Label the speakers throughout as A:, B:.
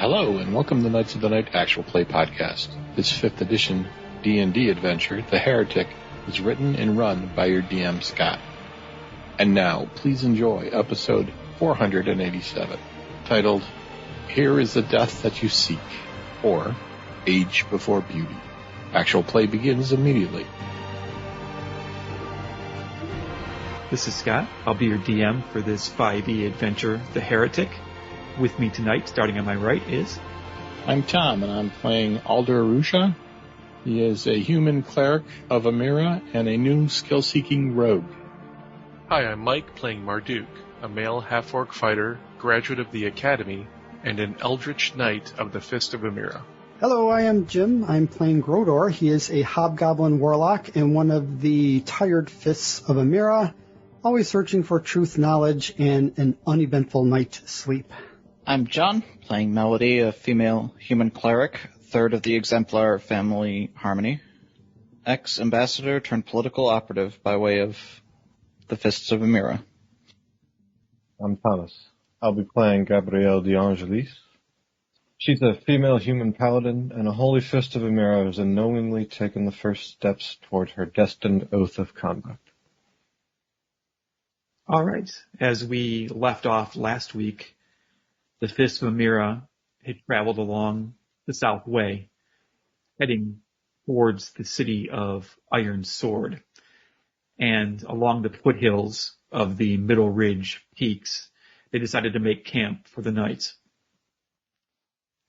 A: Hello, and welcome to Knights of the Night Actual Play Podcast. This 5th edition D&D adventure, The Heretic, is written and run by your DM, Scott. And now, please enjoy episode 487, titled, Here is the Death That You Seek, or Age Before Beauty. Actual play begins immediately.
B: This is Scott. I'll be your DM for this 5e adventure, The Heretic. With me tonight, starting on my right, is...
A: I'm Tom, and I'm playing Alder Arusha. He is a human cleric of Amira and a new skill-seeking rogue.
C: Hi, I'm Mike, playing Marduk, a male half-orc fighter, graduate of the Academy, and an eldritch knight of the Fist of Amira.
D: Hello, I am Jim. I'm playing Grodor. He is a hobgoblin warlock and one of the tired fists of Amira, always searching for truth, knowledge, and an uneventful night's sleep.
E: I'm John, playing Melody, a female human cleric, third of the exemplar family Harmony, ex-ambassador turned political operative by way of the Fists of Amira.
F: I'm Thomas. I'll be playing Gabrielle DeAngelis. She's a female human paladin, and a holy Fist of Amira has unknowingly taken the first steps toward her destined oath of conduct.
B: All right. As we left off last week, the Fist of Amira had traveled along the South Way, heading towards the city of Iron Sword. And along the foothills of the Middle Ridge peaks, they decided to make camp for the night.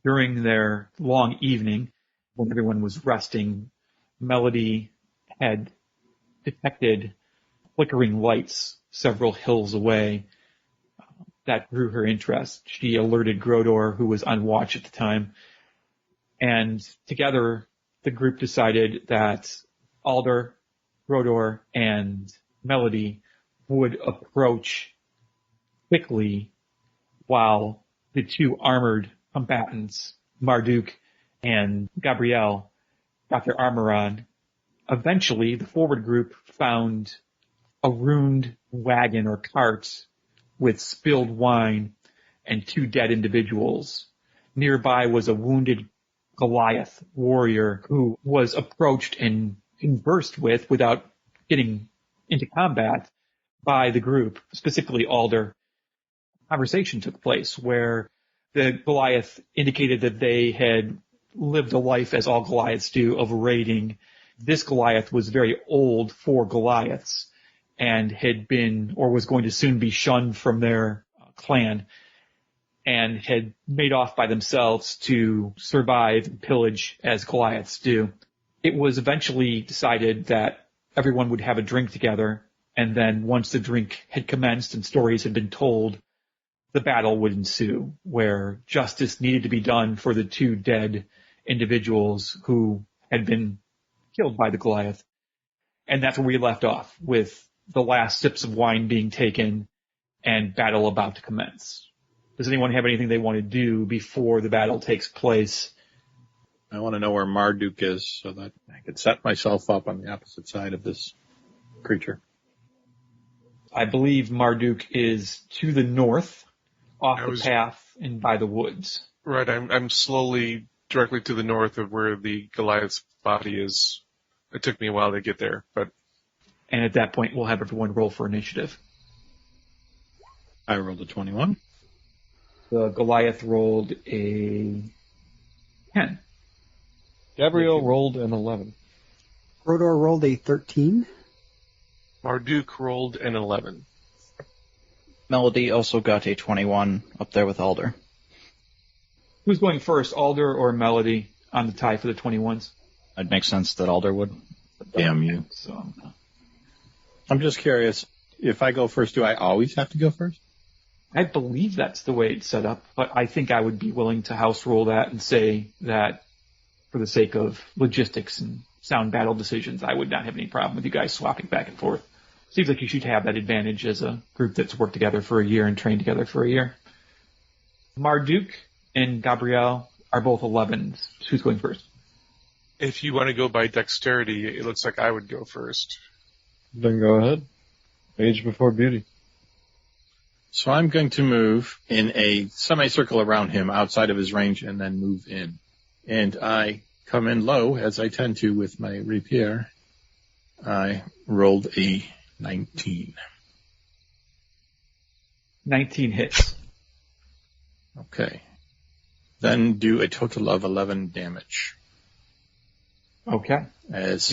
B: During their long evening, when everyone was resting, Melody had detected flickering lights several hills away. That drew her interest. She alerted Grodor, who was on watch at the time, and together the group decided that Alder, Grodor, and Melody would approach quickly while the two armored combatants, Marduk and Gabrielle, got their armor on. Eventually, the forward group found a ruined wagon or cart with spilled wine and two dead individuals. Nearby was a wounded Goliath warrior who was approached and conversed with without getting into combat by the group, specifically Alder. Conversation took place where the Goliath indicated that they had lived a life, as all Goliaths do, of raiding. This Goliath was very old for Goliaths and had been, or was going to soon be, shunned from their clan and had made off by themselves to survive and pillage as Goliaths do. It was eventually decided that everyone would have a drink together, and then once the drink had commenced and stories had been told, the battle would ensue, where justice needed to be done for the two dead individuals who had been killed by the Goliath. And that's where we left off, with the last sips of wine being taken and battle about to commence. Does anyone have anything they want to do before the battle takes place?
A: I want to know where Marduk is so that I could set myself up on the opposite side of this creature.
B: I believe Marduk is to the north, off the path and by the woods.
C: Right, I'm slowly directly to the north of where the Goliath's body is. It took me a while to get there, but...
B: And at that point, we'll have everyone roll for initiative.
A: I rolled a 21.
B: The Goliath rolled a 10.
F: Gabrielle rolled an 11.
D: Grodor rolled a 13.
C: Marduk rolled an 11.
E: Melody also got a 21 up there with Alder.
B: Who's going first, Alder or Melody, on the tie for the 21s?
E: It'd make sense that Alder would.
A: Damn you.
B: So,
A: I'm just curious, if I go first, do I always have to go first?
B: I believe that's the way it's set up, but I think I would be willing to house rule that and say that for the sake of logistics and sound battle decisions, I would not have any problem with you guys swapping back and forth. Seems like you should have that advantage as a group that's worked together for a year and trained together for a year. Marduk and Gabrielle are both 11s. Who's going first?
C: If you want to go by dexterity, it looks like I would go first.
F: Then go ahead. Age before beauty.
A: So I'm going to move in a semicircle around him outside of his range and then move in. And I come in low, as I tend to with my rapier. I rolled a 19.
B: 19 hits.
A: Okay. Then do a total of 11 damage.
B: Okay.
A: As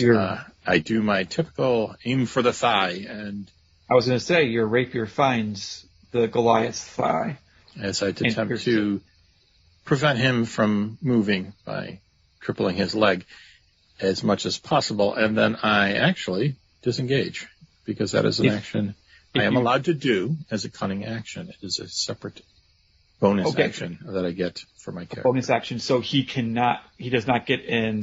A: I do my typical aim for the thigh, and
B: I was going to say, your rapier finds the Goliath's thigh.
A: As I attempt to prevent him from moving by crippling his leg as much as possible, and then I actually disengage, because that is an action I am allowed to do as a cunning action. It is a separate bonus action that I get for my character.
B: Bonus action, so he does not get an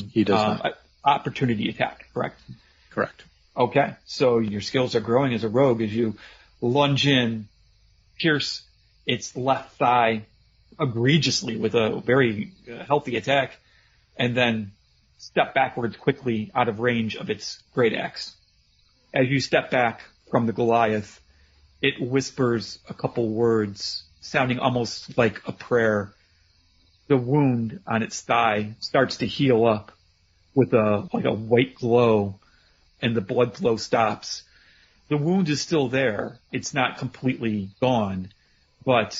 B: opportunity attack, correct?
A: Correct.
B: Okay, so your skills are growing as a rogue as you lunge in, pierce its left thigh egregiously with a very healthy attack, and then step backwards quickly out of range of its great axe. As you step back from the Goliath, it whispers a couple words, sounding almost like a prayer. The wound on its thigh starts to heal up with a white glow, and the blood flow stops. The wound is still there. It's not completely gone, but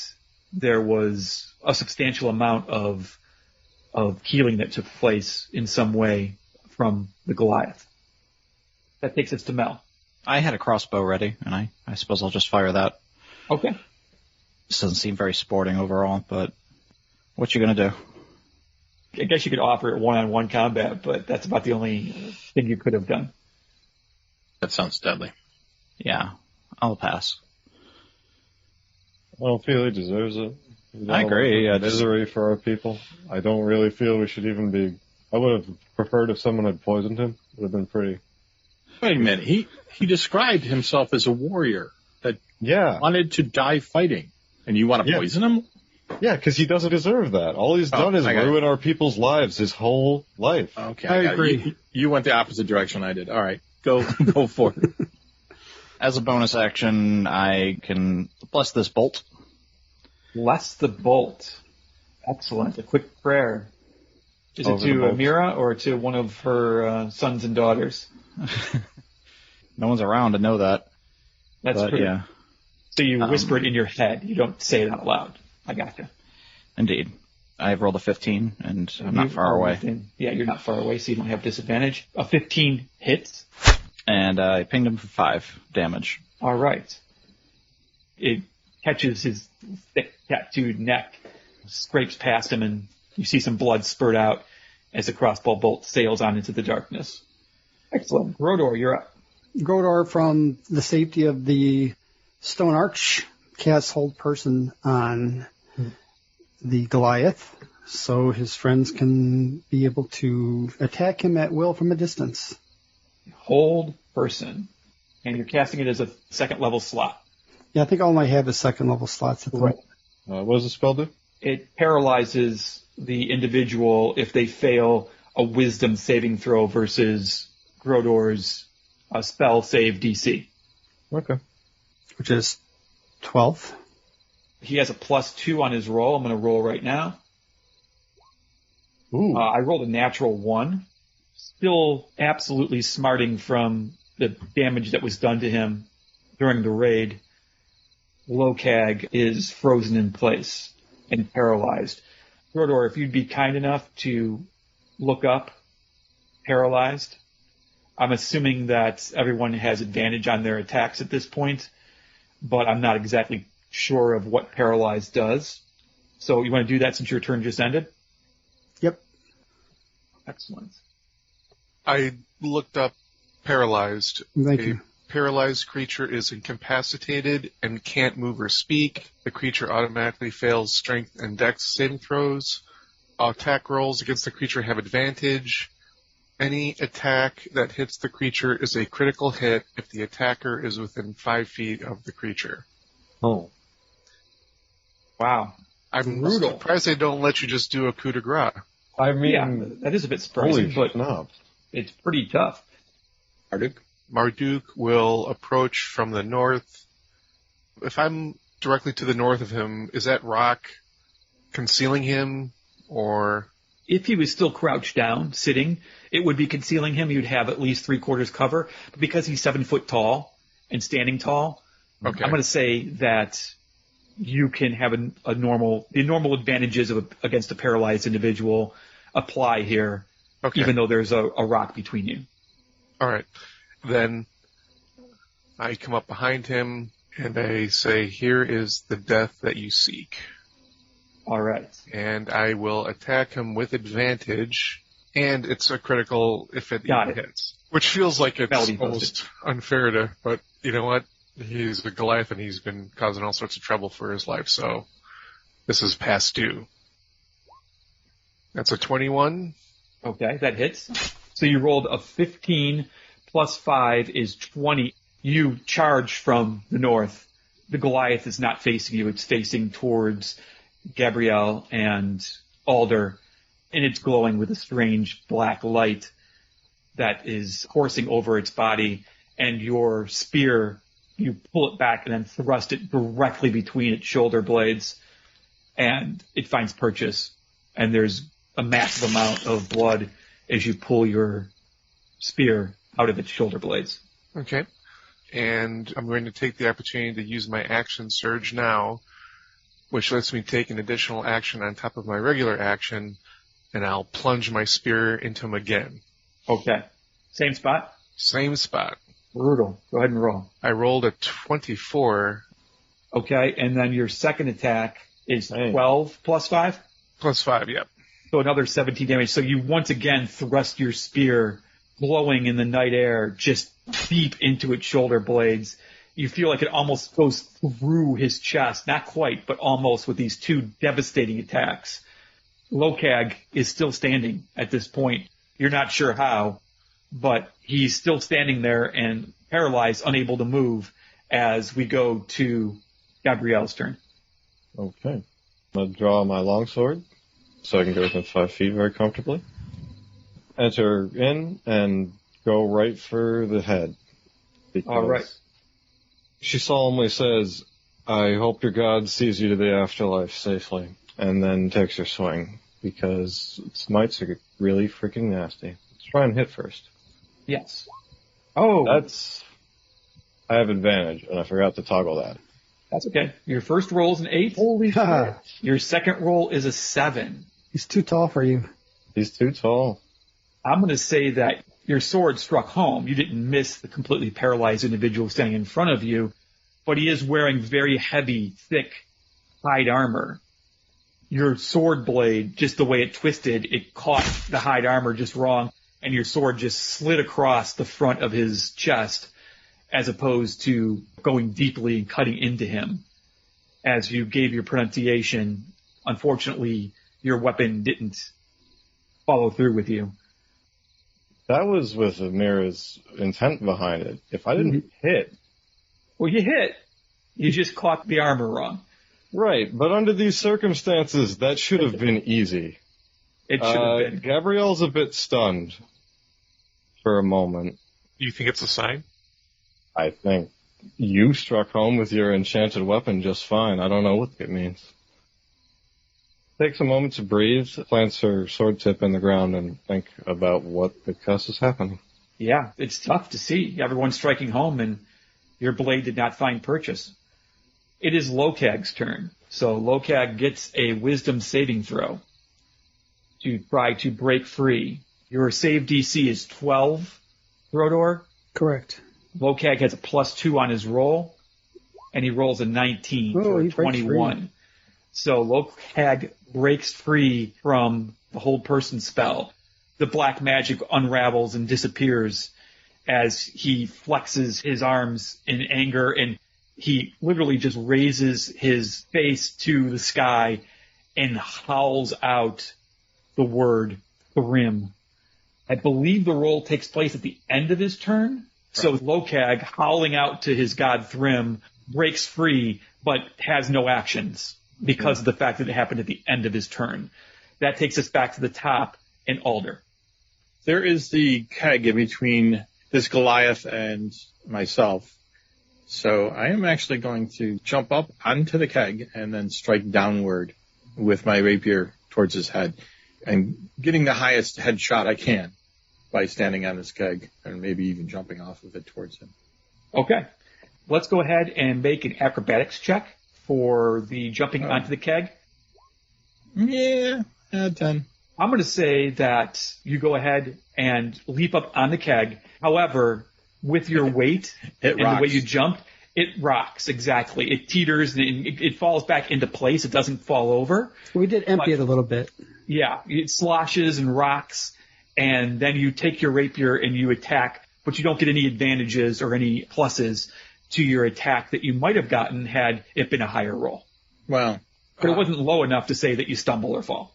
B: there was a substantial amount of healing that took place in some way from the Goliath. That takes us to Mel.
E: I had a crossbow ready, and I suppose I'll just fire that.
B: Okay.
E: This doesn't seem very sporting overall, but what you gonna do?
B: I guess you could offer it one-on-one combat, but that's about the only thing you could have done.
A: That sounds deadly.
E: Yeah, I'll pass.
F: I don't feel he deserves it.
E: I agree. Yeah,
F: misery for our people. I don't really feel we should even be. I would have preferred if someone had poisoned him. It would have been pretty.
A: Wait a minute. He described himself as a warrior that wanted to die fighting, and you want to poison him?
F: Yeah, because he doesn't deserve that. All he's done is ruin our people's lives his whole life.
A: Okay,
B: I agree.
A: You went the opposite direction I did. All right, go for it.
E: As a bonus action, I can bless this bolt.
B: Bless the bolt. Excellent. A quick prayer. Is it to Amira or to one of her sons and daughters?
E: No one's around to know that.
B: That's true. Yeah. So you whisper it in your head. You don't say it out loud. I gotcha.
E: Indeed. I've rolled a 15, and I'm not far away.
B: You're not far away, so you don't have disadvantage. A 15 hits.
E: And I pinged him for 5 damage.
B: All right. It catches his thick, tattooed neck, scrapes past him, and you see some blood spurt out as the crossbow bolt sails on into the darkness. Excellent. Grodor, you're up.
D: Grodor, from the safety of the stone arch, casts Hold Person on the Goliath, so his friends can be able to attack him at will from a distance.
B: Hold Person. And you're casting it as a second level slot.
D: Yeah, I think all I have is second level slots at the moment.
F: What does the spell do?
B: It paralyzes the individual if they fail a wisdom saving throw versus Grodor's spell save DC.
F: Okay.
D: Which is 12.
B: He has a +2 on his roll. I'm going to roll right now.
F: Ooh.
B: I rolled a natural 1. Still absolutely smarting from the damage that was done to him during the raid. Lokag is frozen in place and paralyzed. Grodor, if you'd be kind enough to look up paralyzed. I'm assuming that everyone has advantage on their attacks at this point, but I'm not exactly sure of what paralyzed does. So you want to do that since your turn just ended?
D: Yep.
B: Excellent.
C: I looked up paralyzed.
D: Thank you.
C: Paralyzed creature is incapacitated and can't move or speak. The creature automatically fails strength and dex saving throws. Attack rolls against the creature have advantage. Any attack that hits the creature is a critical hit if the attacker is within 5 feet of the creature.
F: Oh.
B: Wow.
C: I'm
B: brutal.
C: surprised they don't let you just do a coup de grace.
F: I mean,
B: Yeah, that is a bit surprising, but
F: snap.
B: it's pretty tough.
A: Marduk?
C: Marduk will approach from the north. If I'm directly to the north of him, is that rock concealing him, or...
B: If he was still crouched down, sitting, it would be concealing him. You'd have at least 3/4 cover. But because he's 7 foot tall and standing tall,
C: Okay.
B: I'm going to say that you can have the normal advantages against a paralyzed individual apply here,
C: Okay.
B: even though there's a rock between you.
C: All right. Then I come up behind him and I say, "Here is the death that you seek."
B: All right.
C: And I will attack him with advantage, and it's a critical if it
B: Got
C: even
B: it.
C: hits. Which feels like it's
B: Melody
C: almost unfair to, but you know what? He's a Goliath and he's been causing all sorts of trouble for his life, so this is past due. That's a 21.
B: Okay, that hits. So you rolled a 15 plus 5 is 20. You charge from the north. The Goliath is not facing you. It's facing towards Gabrielle and Alder, and it's glowing with a strange black light that is coursing over its body, and your spear, you pull it back and then thrust it directly between its shoulder blades, and it finds purchase, and there's a massive amount of blood as you pull your spear out of its shoulder blades.
C: Okay. And I'm going to take the opportunity to use my action surge now, which lets me take an additional action on top of my regular action, and I'll plunge my spear into him again.
B: Okay. Same spot?
C: Same spot.
B: Brutal. Go ahead and roll.
C: I rolled a 24.
B: Okay, and then your second attack is
F: Dang.
B: 12 plus 5?
C: Plus 5, yep.
B: So another 17 damage. So you once again thrust your spear, glowing in the night air, just deep into its shoulder blades. You feel like it almost goes through his chest. Not quite, but almost, with these two devastating attacks. Lokag is still standing at this point. You're not sure how, but he's still standing there and paralyzed, unable to move, as we go to Gabrielle's turn.
F: Okay. I'm going to draw my longsword so I can go within 5 feet very comfortably. Enter in and go right for the head.
B: All right.
F: She solemnly says, "I hope your God sees you to the afterlife safely," and then takes her swing, because its mites are really freaking nasty. Let's try and hit first.
B: Yes. Oh,
F: I have advantage, and I forgot to toggle that.
B: that's okay. Your first roll is an 8.
D: Holy shit.
B: Your second roll is a 7.
D: He's too tall for you.
F: He's too tall.
B: I'm going to say that your sword struck home. You didn't miss the completely paralyzed individual standing in front of you, but he is wearing very heavy, thick hide armor. Your sword blade, just the way it twisted, it caught the hide armor just wrong, and your sword just slid across the front of his chest, as opposed to going deeply and cutting into him. As you gave your pronunciation, unfortunately, your weapon didn't follow through with you.
F: That was with Amira's intent behind it. If I didn't hit...
B: Well, you hit. You just caught the armor wrong.
F: Right, but under these circumstances, that should have been easy.
B: It should have been.
F: Gabrielle's a bit stunned for a moment,
C: You think it's a sign?
F: I think. You struck home with your enchanted weapon just fine. I don't know what it means. Takes a moment to breathe, plants her sword tip in the ground, and think about what the cuss is happening.
B: Yeah, it's tough to see everyone striking home, and your blade did not find purchase. It is Lokag's turn. So Lokag gets a wisdom saving throw to try to break free. Your save DC is 12, Throdor.
D: Correct.
B: Lokag has a +2 on his roll, and he rolls a 19
D: Oh,
B: for
D: he
B: a
D: breaks
B: 21. So Lokag breaks free from the hold person spell. The black magic unravels and disappears as he flexes his arms in anger, and he literally just raises his face to the sky and howls out the word Thrim. I believe the roll takes place at the end of his turn. So Lokag, howling out to his god Thrim, breaks free, but has no actions because of the fact that it happened at the end of his turn. That takes us back to the top and Alder.
A: There is the keg in between this Goliath and myself. So I am actually going to jump up onto the keg and then strike downward with my rapier towards his head and getting the highest head shot I can by standing on this keg and maybe even jumping off of it towards him.
B: Okay. Let's go ahead and make an acrobatics check for the jumping onto the keg.
A: Yeah, 10.
B: I'm going to say that you go ahead and leap up on the keg. However, with your weight and
A: rocks.
B: the way you jump, it rocks, exactly. It teeters and it falls back into place. It doesn't fall over.
D: We did empty it a little bit.
B: Yeah, it sloshes and rocks, and then you take your rapier and you attack, but you don't get any advantages or any pluses to your attack that you might have gotten had it been a higher roll.
A: Well,
B: But it wasn't low enough to say that you stumble or fall.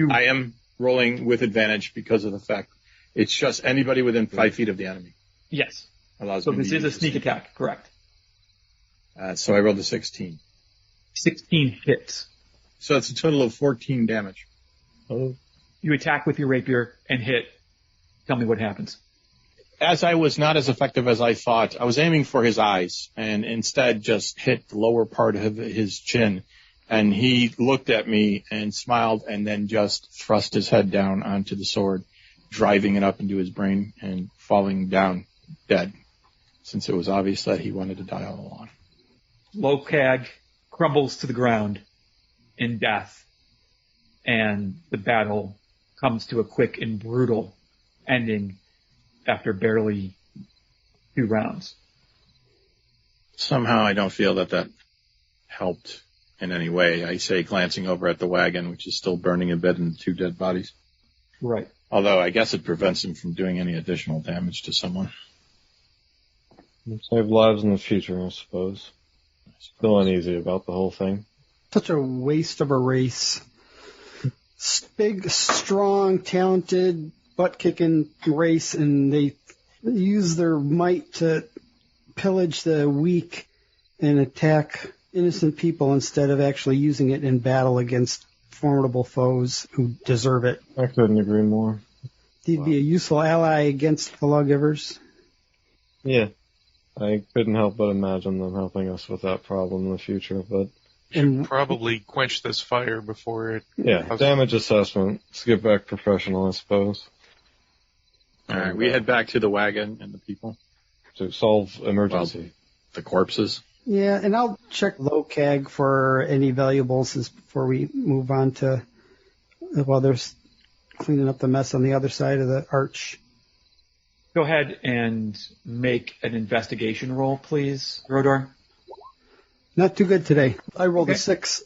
A: I am rolling with advantage because of the fact it's just anybody within 5 feet of the enemy.
B: Yes.
A: Allows
B: So
A: me
B: this
A: to
B: is a
A: use
B: sneak attack, correct.
A: So I rolled a 16.
B: 16 hits.
A: So it's a total of 14 damage. Oh.
B: You attack with your rapier and hit. Tell me what happens.
A: As I was not as effective as I thought, I was aiming for his eyes and instead just hit the lower part of his chin. And he looked at me and smiled and then just thrust his head down onto the sword, driving it up into his brain and falling down dead, since it was obvious that he wanted to die all along.
B: Lokag crumbles to the ground in death, and the battle comes to a quick and brutal ending after barely 2 rounds.
A: Somehow I don't feel that helped in any way. I say, glancing over at the wagon, which is still burning a bit, and the 2 dead bodies.
B: Right.
A: Although I guess it prevents him from doing any additional damage to someone.
F: Save lives in the future, I suppose. Still uneasy about the whole thing.
D: Such a waste of a race. Big, strong, talented, butt-kicking race, and they use their might to pillage the weak and attack innocent people instead of actually using it in battle against formidable foes who deserve it.
F: I couldn't agree more.
D: He'd be a useful ally against the lawgivers.
F: Yeah. I couldn't help but imagine them helping us with that problem in the future, but...
D: And
C: Probably quench this fire before it...
F: Yeah, damage assessment. Let's get back professional, I suppose.
A: All right, we head back to the wagon and the people.
F: To solve emergency.
A: The corpses.
D: yeah, and I'll check Lokag for any valuables before we move on to while they're cleaning up the mess on the other side of the arch.
B: Go ahead and make an investigation roll, please, Rodor.
D: Not too good today. I rolled
B: Okay.
D: a 6.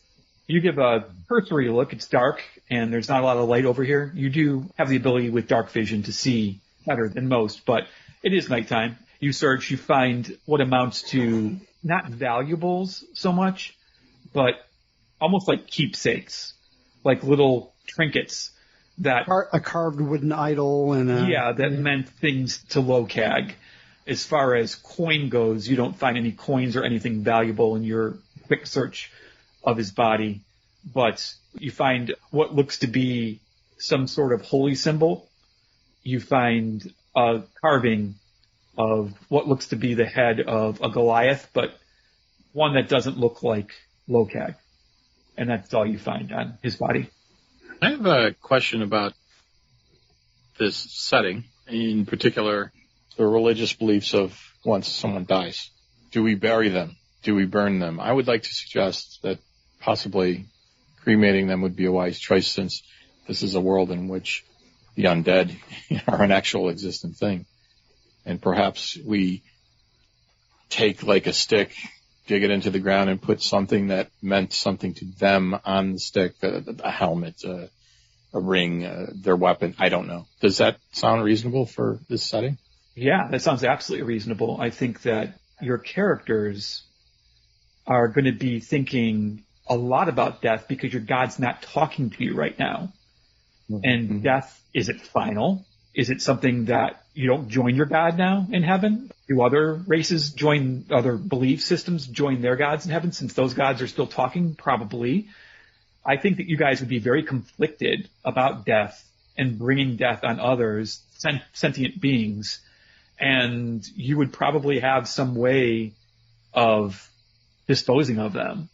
B: You give a cursory look. It's dark, and there's not a lot of light over here. You do have the ability with dark vision to see better than most, but it is nighttime. You search, you find what amounts to not valuables so much, but almost like keepsakes, like little trinkets that
D: A carved wooden idol and
B: that meant things to Lokag. As far as coin goes, you don't find any coins or anything valuable in your quick search of his body, but you find what looks to be some sort of holy symbol. You find a carving of what looks to be the head of a Goliath, but one that doesn't look like Lokag. And that's all you find on his body.
A: I have a question about this setting, in particular, the religious beliefs of once someone dies. Do we bury them? Do we burn them? I would like to suggest that possibly cremating them would be a wise choice, since this is a world in which the undead are an actual existent thing. And perhaps we take like a stick, dig it into the ground, and put something that meant something to them on the stick, a helmet, a ring, their weapon. I don't know. Does that sound reasonable for this setting?
B: Yeah, that sounds absolutely reasonable. I think that your characters are going to be thinking a lot about death because your god's not talking to you right now.
F: Mm-hmm.
B: And death, is it final? Is it something that you don't join your god now in heaven? Do other races join, other belief systems join their gods in heaven since those gods are still talking? Probably. I think that you guys would be very conflicted about death and bringing death on others, sentient beings, and you would probably have some way of disposing of them.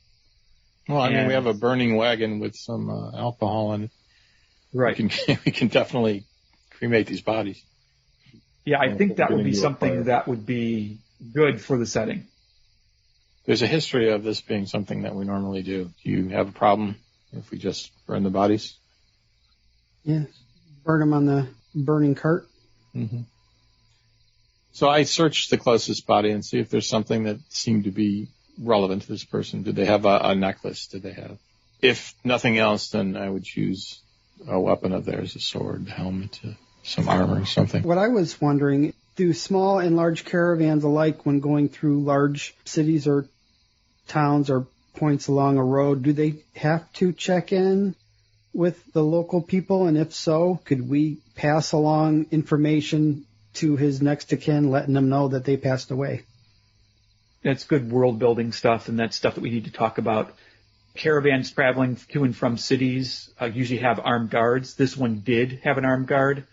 A: Well, I mean,
B: And-
A: we have a burning wagon with some alcohol in it.
B: Right.
A: We can definitely cremate these bodies.
B: Yeah, I think that would be
F: Getting to a
B: something
F: fire.
B: that would be good for the setting.
A: There's a history of this being something that we normally do. Do you have a problem if we just burn the bodies?
D: Yeah. Burn them on the burning cart.
A: Mm-hmm. So I searched the closest body and see if there's something that seemed to be relevant to this person. Did they have a necklace? Did they have? If nothing else, then I would choose a weapon of theirs, a sword, helmet, some armor or something.
D: What I was wondering, do small and large caravans alike, when going through large cities or towns or points along a road, do they have to check in with the local people? And if so, could we pass along information to his next of kin, letting them know that they passed away?
B: That's good world building stuff, and that's stuff that we need to talk about. Caravans traveling to and from cities usually have armed guards. This one did have an armed guard,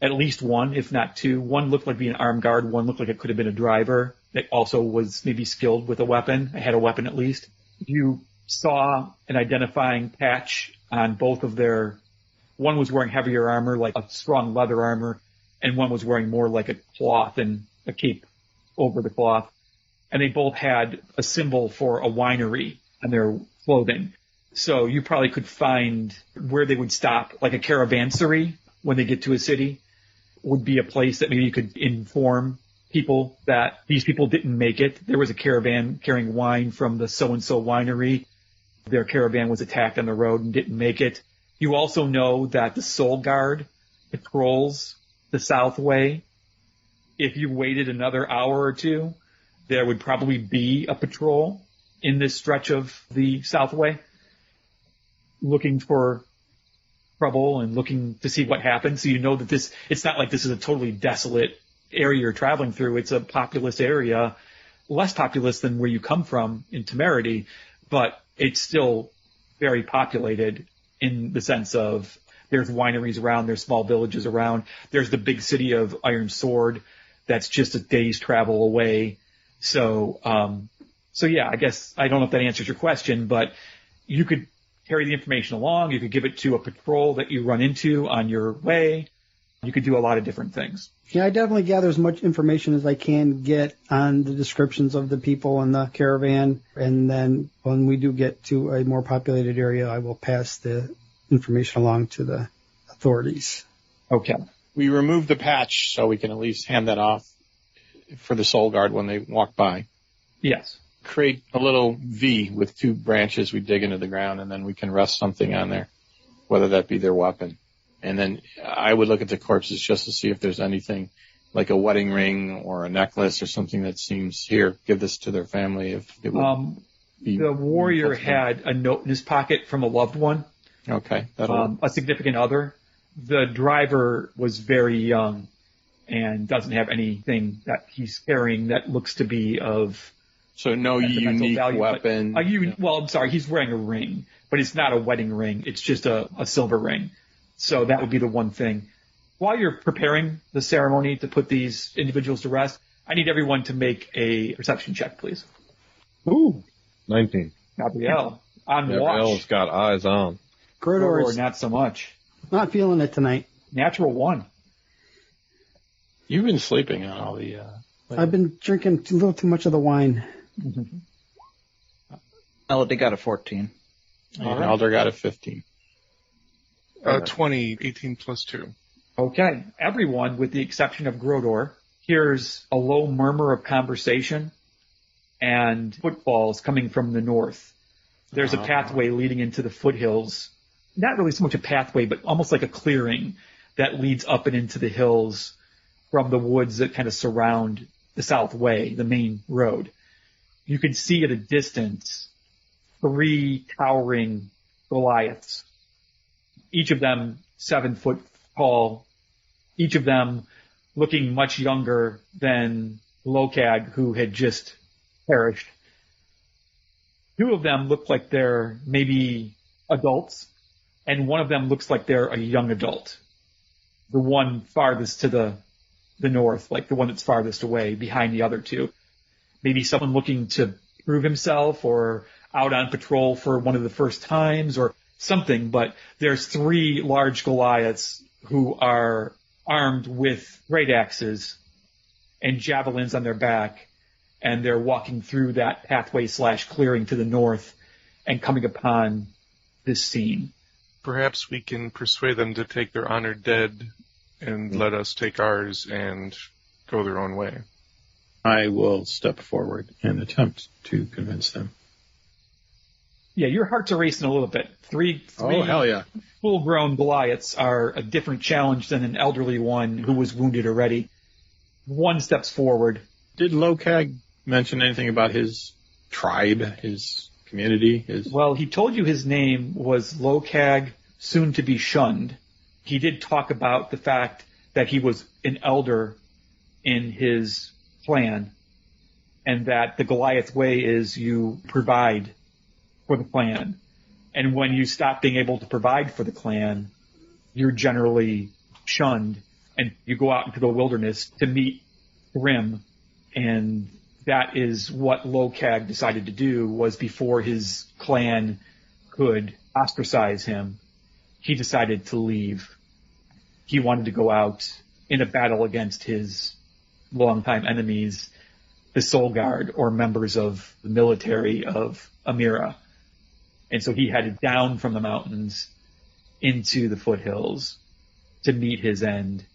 B: at least one, if not two. One looked like being an armed guard. One looked like it could have been a driver that also was maybe skilled with a weapon. I had a weapon at least. You saw an identifying patch on both of their. One was wearing heavier armor, like a strong leather armor, and one was wearing more like a cloth and a cape over the cloth. And they both had a symbol for a winery on their clothing. So you probably could find where they would stop, like a caravansary when they get to a city would be a place that maybe you could inform people that these people didn't make it. There was a caravan carrying wine from the so-and-so winery. Their caravan was attacked on the road and didn't make it. You also know that the Soul Guard patrols the South Way. If you waited another hour or two, there would probably be a patrol in this stretch of the Southway looking for trouble and looking to see what happens. So you know that it's not like this is a totally desolate area you're traveling through. It's a populous area, less populous than where you come from in Temerity, but it's still very populated in the sense of there's wineries around, there's small villages around, there's the big city of Iron Sword that's just a day's travel away. So yeah, I guess I don't know if that answers your question, but you could carry the information along. You could give it to a patrol that you run into on your way. You could do a lot of different things.
D: Yeah, I definitely gather as much information as I can get on the descriptions of the people in the caravan. And then when we do get to a more populated area, I will pass the information along to the authorities.
B: Okay.
A: We remove the patch so we can at least hand that off for the Soul Guard when they walk by.
B: Yes.
A: Create a little V with two branches we dig into the ground, and then we can rest something on there, whether that be their weapon. And then I would look at the corpses just to see if there's anything like a wedding ring or a necklace or something that seems, here, give this to their family. If it would be
B: The warrior
A: helpful.
B: had a note in his pocket from a loved one,
A: Okay,
B: a significant other. The driver was very young and doesn't have anything that he's carrying that looks to be of
A: so no
B: sentimental
A: unique
B: value.
A: weapon.
B: But, well, I'm sorry, he's wearing a ring, but it's not a wedding ring. It's just a silver ring. So that would be the one thing. While you're preparing the ceremony to put these individuals to rest, I need everyone to make a perception check, please.
F: Ooh, 19.
B: Gabrielle, on
F: Gabrielle's
B: watch.
F: got eyes on.
B: Or
D: Grodor's
B: not so much.
D: not feeling it tonight.
B: Natural 1.
A: You've been sleeping on all the.
D: I've been drinking a little too much of the wine.
E: Melody got a 14.
A: And Alder got a 15.
C: 20, 18 plus 2.
B: Okay. Everyone, with the exception of Grodor, hears a low murmur of conversation and footfalls coming from the north. There's a pathway leading into the foothills. Not really so much a pathway, but almost like a clearing that leads up and into the hills from the woods that kind of surround the South Way, the main road. You can see at a distance 3 towering Goliaths, each of them 7 foot tall, each of them looking much younger than Lokag, who had just perished. 2 of them look like they're maybe adults, and one of them looks like they're a young adult. The one farthest to the north, like the one that's farthest away behind the other 2. maybe someone looking to prove himself or out on patrol for one of the first times or something. But there's 3 large Goliaths who are armed with great axes and javelins on their back, and they're walking through that pathway/clearing to the north and coming upon this scene.
C: Perhaps we can persuade them to take their honored dead and let us take ours and go their own way.
A: I will step forward and attempt to convince them.
B: Yeah, your hearts are racing a little bit. Three
A: Oh, hell yeah.
B: full-grown Goliaths are a different challenge than an elderly one who was wounded already. One steps forward.
A: Did Lokag mention anything about his tribe, his community?
B: Well, he told you his name was Lokag, soon to be shunned. He did talk about the fact that he was an elder in his clan, and that the Goliath way is you provide for the clan. And when you stop being able to provide for the clan, you're generally shunned, and you go out into the wilderness to meet Grim. And that is what Lokag decided to do, was before his clan could ostracize him, he decided to leave. He wanted to go out in a battle against his longtime enemies, the Soul Guard, or members of the military of Amira. And so he headed down from the mountains into the foothills to meet his end,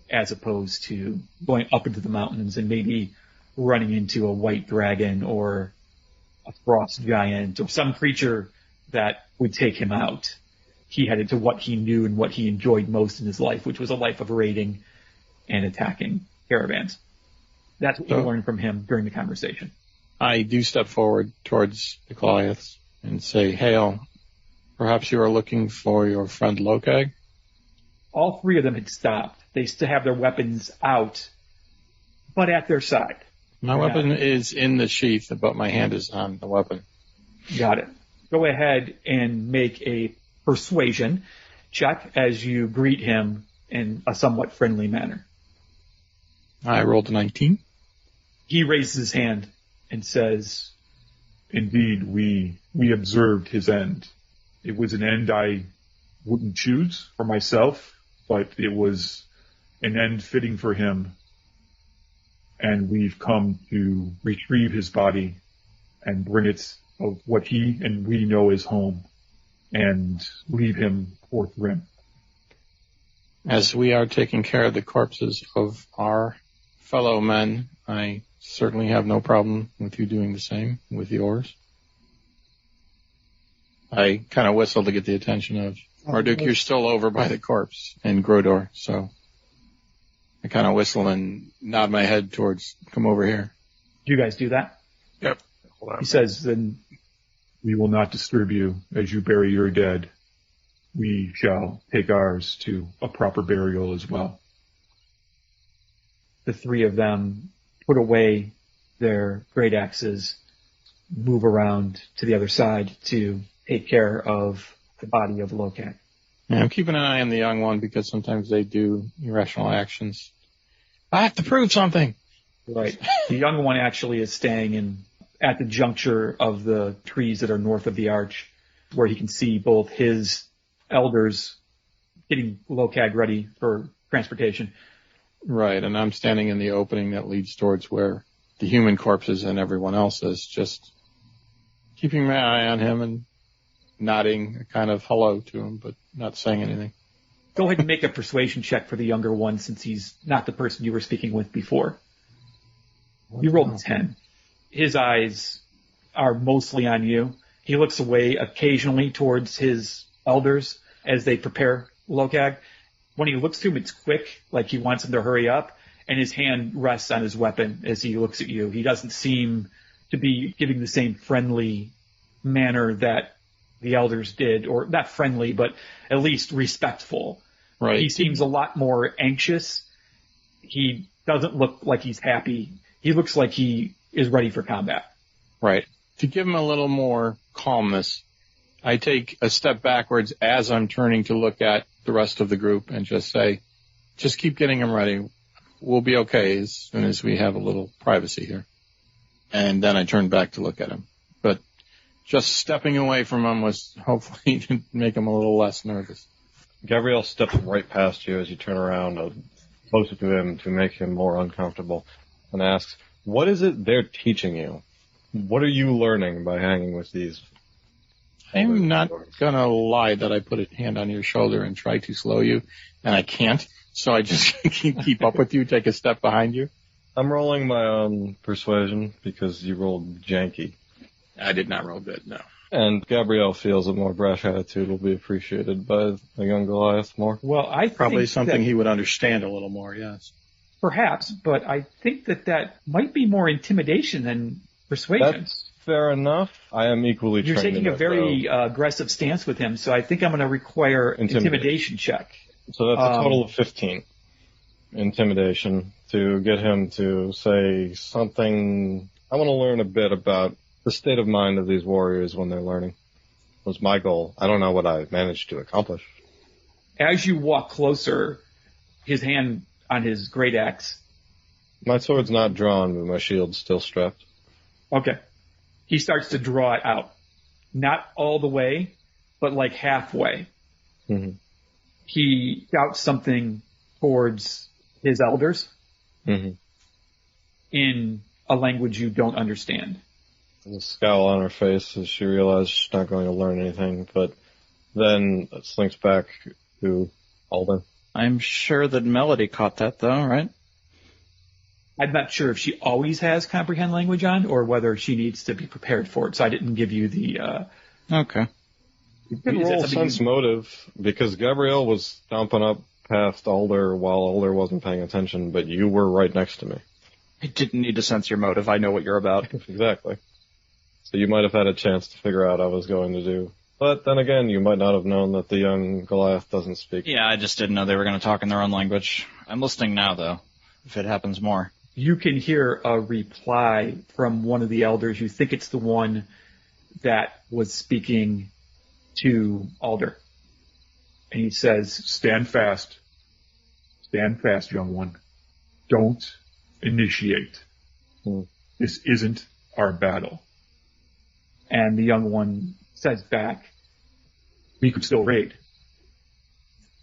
B: as opposed to going up into the mountains and maybe running into a white dragon or a frost giant or some creature that would take him out. He headed to what he knew and what he enjoyed most in his life, which was a life of raiding and attacking caravans. That's what you learned from him during the conversation.
A: I do step forward towards the Goliaths and say, "Hail, perhaps you are looking for your friend Lokag?"
B: All 3 of them had stopped. They still have their weapons out, but at their side.
A: My weapon is in the sheath, but my hand is on the weapon.
B: Got it. Go ahead and make a persuasion check as you greet him in a somewhat friendly manner.
A: I rolled a 19.
B: He raises his hand and says,
G: "Indeed, we observed his end. It was an end I wouldn't choose for myself, but it was an end fitting for him. And we've come to retrieve his body and bring it of what he and we know is home and leave him forth Rim."
A: As we are taking care of the corpses of our fellow men, I certainly have no problem with you doing the same with yours. I kind of whistle to get the attention of Marduk. You're still over by the corpse and Grodor, so I kind of whistle and nod my head towards, come over here.
B: Do you guys do that?
C: Yep. Hold on.
B: He says, then
G: "We will not disturb you as you bury your dead. We shall take ours to a proper burial as well."
B: the 3 of them put away their great axes, move around to the other side to take care of the body of Lokag.
A: Yeah, I'm keeping an eye on the young one because sometimes they do irrational actions. I have to prove something.
B: Right. The young one actually is staying at the juncture of the trees that are north of the arch, where he can see both his elders getting Lokag ready for transportation.
A: Right, and I'm standing in the opening that leads towards where the human corpses and everyone else is, just keeping my eye on him and nodding a kind of hello to him, but not saying anything.
B: Go ahead and make a persuasion check for the younger one, since he's not the person you were speaking with before. You rolled a 10. His eyes are mostly on you. He looks away occasionally towards his elders as they prepare Lokag. When he looks to him, it's quick, like he wants him to hurry up, and his hand rests on his weapon as he looks at you. He doesn't seem to be giving the same friendly manner that the elders did, or not friendly, but at least respectful.
A: Right.
B: He seems a lot more anxious. He doesn't look like he's happy. He looks like he is ready for combat.
A: Right. To give him a little more calmness, I take a step backwards as I'm turning to look at the rest of the group and just say, just keep getting him ready. We'll be okay as soon as we have a little privacy here. And then I turned back to look at him. But just stepping away from him was hopefully to make him a little less nervous.
F: Gabrielle steps right past you as you turn around closer to him to make him more uncomfortable and asks, what is it they're teaching you? What are you learning by hanging with these?
A: I'm not going to lie that I put a hand on your shoulder and try to slow you, and I can't. So I just keep up with you, take a step behind you.
F: I'm rolling my own persuasion because you rolled janky.
A: I did not roll good, no.
F: And Gabrielle feels a more brash attitude will be appreciated by the young Goliath more.
B: Well, I
A: Probably
B: think
A: something
B: that
A: he would understand a little more, yes.
B: perhaps, but I think that might be more intimidation than persuasion.
F: That's fair enough. I am equally
B: You're
F: trained
B: taking
F: in
B: a
F: it,
B: very aggressive stance with him, so I think I'm going to require intimidation check.
F: So that's a total of 15. Intimidation to get him to say something. I want to learn a bit about the state of mind of these warriors when they're learning. Was my goal. I don't know what I managed to accomplish.
B: As you walk closer, his hand on his great axe.
F: My sword's not drawn, but my shield's still strapped.
B: Okay. He starts to draw it out. Not all the way, but like halfway.
F: Mm-hmm.
B: He shouts something towards his elders
F: Mm-hmm.
B: in a language you don't understand.
F: There's a scowl on her face as she realizes she's not going to learn anything, but then it slinks back to Alden.
E: I'm sure that Melody caught that, though, right?
B: I'm not sure if she always has comprehend language on or whether she needs to be prepared for it, so I didn't give you the...
E: Okay.
F: You can
B: Is that
F: roll
B: something
F: sense motive, because Gabrielle was stomping up past Alder while Alder wasn't paying attention, but you were right next to me.
E: I didn't need to sense your motive. I know what you're about.
F: Exactly. So you might have had a chance to figure out what I was going to do. But then again, you might not have known that the young Goliath doesn't speak.
E: Yeah, I just didn't know they were going to talk in their own language. I'm listening now, though, if it happens more.
B: You can hear a reply from one of the elders. You think it's the one that was speaking to Alder. And he says,
G: Stand fast. Stand fast, young one. Don't initiate. This isn't our battle.
B: and the young one says back, we could still raid.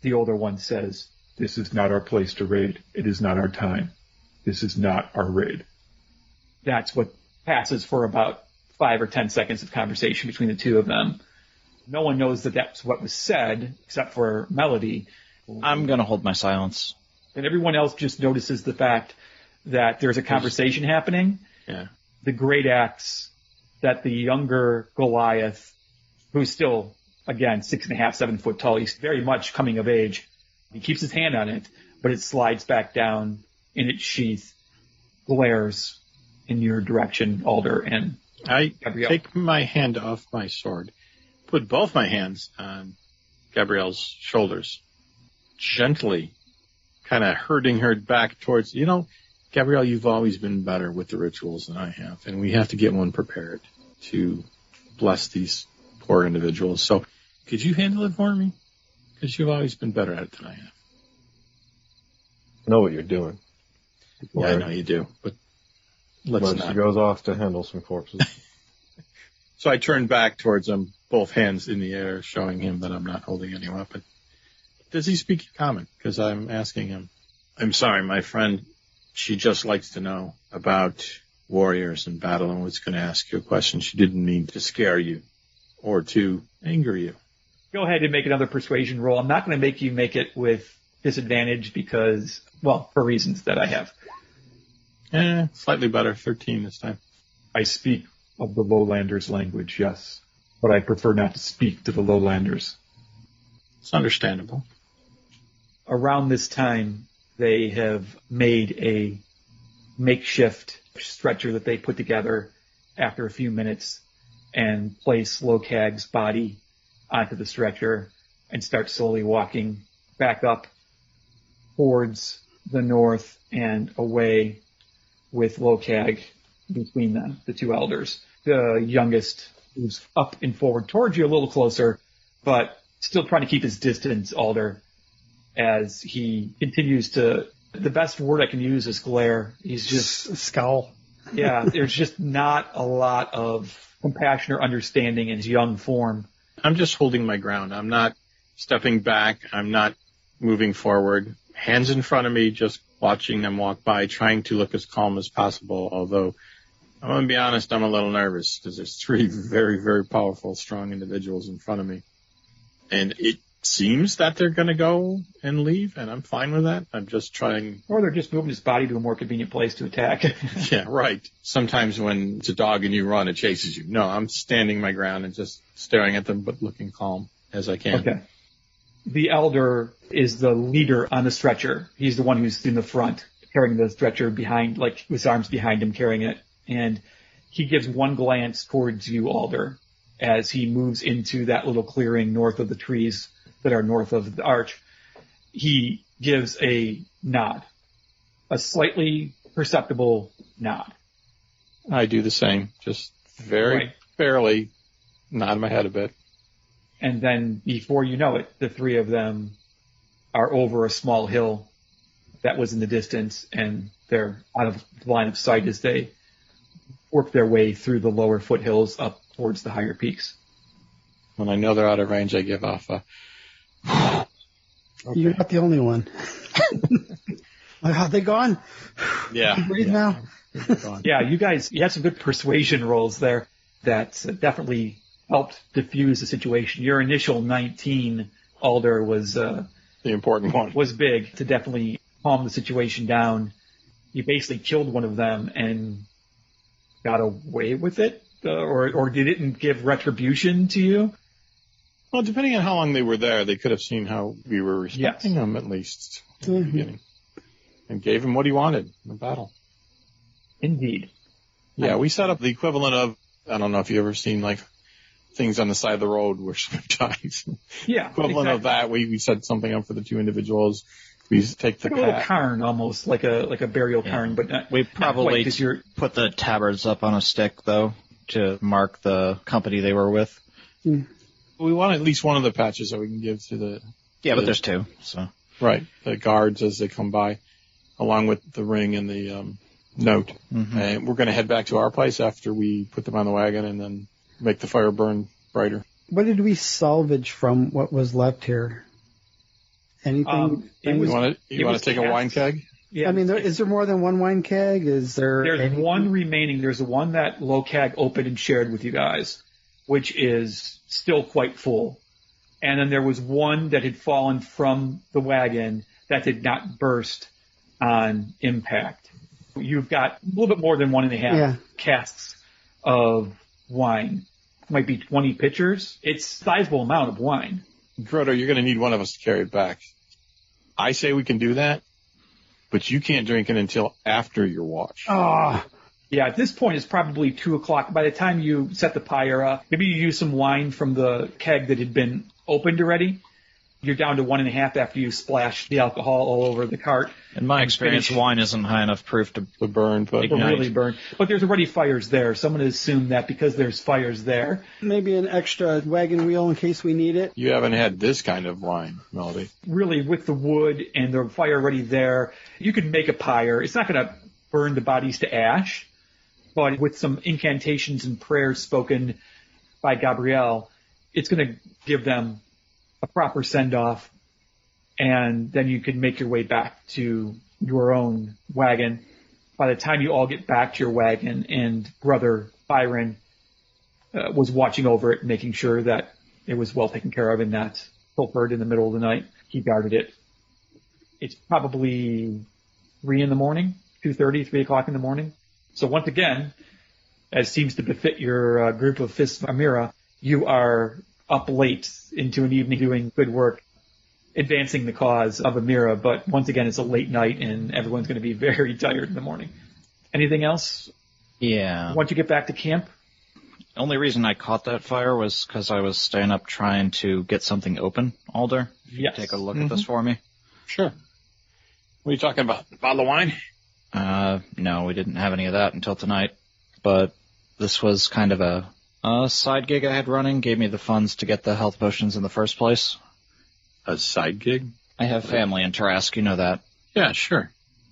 B: The older one says,
G: This is not our place to raid. It is not our time. This is not our raid.
B: that's what passes for about 5 or 10 seconds of conversation between the two of them. No one knows that that's what was said, except for Melody.
E: I'm going to hold my silence.
B: And everyone else just notices the fact that there's a conversation happening.
A: Yeah.
B: The great axe that the younger Goliath, who's still, again, 6.5, 7 foot tall, he's very much coming of age. He keeps his hand on it, but it slides back down in its sheath, glares in your direction, Alder and
A: I
B: Gabrielle.
A: take my hand off my sword, put both my hands on Gabrielle's shoulders, gently kind of herding her back towards, Gabrielle, you've always been better with the rituals than I have, and we have to get one prepared to bless these poor individuals. So could you handle it for me? Because you've always been better at it than I have.
F: I know what you're doing.
A: Yeah, I know you do, but let's
F: When
A: not.
F: she goes off to handle some corpses.
A: So I turn back towards him, both hands in the air, showing him that I'm not holding any weapon. Does he speak common? Because I'm asking him. I'm sorry, my friend, she just likes to know about warriors and battle and was going to ask you a question. She didn't mean to scare you or to anger you.
B: Go ahead and make another persuasion roll. I'm not going to make you make it with disadvantage because, well, for reasons that I have.
A: Slightly better, 13 this time.
G: I speak of the lowlanders' language, yes, but I prefer not to speak to the lowlanders.
A: It's understandable.
B: Around this time, they have made a makeshift stretcher that they put together after a few minutes and place Lokag's body onto the stretcher and start slowly walking back up towards the north and away with Lokag between them, the two elders. The youngest moves up and forward towards you a little closer, but still trying to keep his distance, Alder, as he continues to, the best word I can use is glare. He's just,
D: Scowl.
B: Yeah, there's just not a lot of compassion or understanding in his young form.
A: I'm just holding my ground. I'm not stepping back. I'm not moving forward. Hands in front of me, just watching them walk by, trying to look as calm as possible. Although, I'm going to be honest, I'm a little nervous because there's 3 very, very powerful, strong individuals in front of me. And it seems that they're going to go and leave, and I'm fine with that. I'm just trying.
B: Or they're just moving his body to a more convenient place to attack.
A: Yeah, right. Sometimes when it's a dog and you run, it chases you. No, I'm standing my ground and just staring at them, but looking calm as I can.
B: Okay. The elder is the leader on the stretcher. He's the one who's in the front, carrying the stretcher behind, like with his arms behind him, carrying it. And he gives one glance towards you, Alder, as he moves into that little clearing north of the trees that are north of the arch. He gives a nod, a slightly perceptible nod.
A: I do the same, just very barely nod my head a bit.
B: And then before you know it, the 3 of them are over a small hill that was in the distance, and they're out of line of sight as they work their way through the lower foothills up towards the higher peaks.
A: When I know they're out of range, I give off a...
D: Okay. You're not the only one. Like, are they gone?
A: Yeah.
D: Breathe now.
B: Yeah, you had some good persuasion rolls there that definitely helped diffuse the situation. Your initial 19, Alder, was
A: the important one.
B: Was big to definitely calm the situation down. You basically killed one of them and got away with it, or did it give retribution to you?
A: Well, depending on how long they were there, they could have seen how we were respecting them at least in the beginning, and gave him what he wanted in the battle.
B: Indeed.
A: Yeah, we set up the equivalent of, I don't know if you've ever seen like things on the side of the road where sometimes
B: yeah,
A: equivalent of that. We set something up for the 2 individuals. We take the
B: like a little cairn, almost like a burial cairn, but not.
E: We probably put the tabards up on a stick though to mark the company they were with.
A: We want at least one of the patches that we can give to the...
E: Yeah, but there's 2, so...
A: Right, the guards as they come by, along with the ring and the note. Mm-hmm. And we're going to head back to our place after we put them on the wagon and then make the fire burn brighter.
D: What did we salvage from what was left here? Anything?
A: You want to take a wine keg?
B: Yeah.
D: I mean, is there more than one wine keg? There's
B: one remaining. There's the one that Lokag opened and shared with you guys, which is still quite full. And then there was one that had fallen from the wagon that did not burst on impact. You've got a little bit more than 1.5 casks of wine. Might be 20 pitchers. It's a sizable amount of wine.
A: Groto, you're going to need one of us to carry it back. I say we can do that, but you can't drink it until after your watch.
B: Yeah, at this point, it's probably 2 o'clock. By the time you set the pyre up, maybe you use some wine from the keg that had been opened already. You're down to 1.5 after you splash the alcohol all over the cart.
E: In my experience, wine isn't high enough proof to
A: burn, but
B: really burn. But there's already fires there. So I'm going to assume that because there's fires there.
D: Maybe an extra wagon wheel in case we need it.
A: You haven't had this kind of wine, Melody.
B: Really, with the wood and the fire already there, you could make a pyre. It's not going to burn the bodies to ash. But with some incantations and prayers spoken by Gabrielle, it's going to give them a proper send-off, and then you can make your way back to your own wagon. By the time you all get back to your wagon, and Brother Byron was watching over it, making sure that it was well taken care of and not pilfered in the middle of the night, he guarded it. It's probably 3 in the morning, 2:30, 3 o'clock in the morning. So once again, as seems to befit your group of Fists of Amira, you are up late into an evening doing good work, advancing the cause of Amira. But once again, it's a late night and everyone's going to be very tired in the morning. Anything else?
E: Yeah.
B: Once you get back to camp?
E: The only reason I caught that fire was because I was staying up trying to get something open, Alder.
B: Yes.
E: Take a look at this for me.
A: Sure. What are you talking about? A bottle of wine?
E: No, we didn't have any of that until tonight. But this was kind of a side gig I had running. Gave me the funds to get the health potions in the first place.
A: A side gig?
E: I have family in Tarask, you know that.
A: Yeah, sure.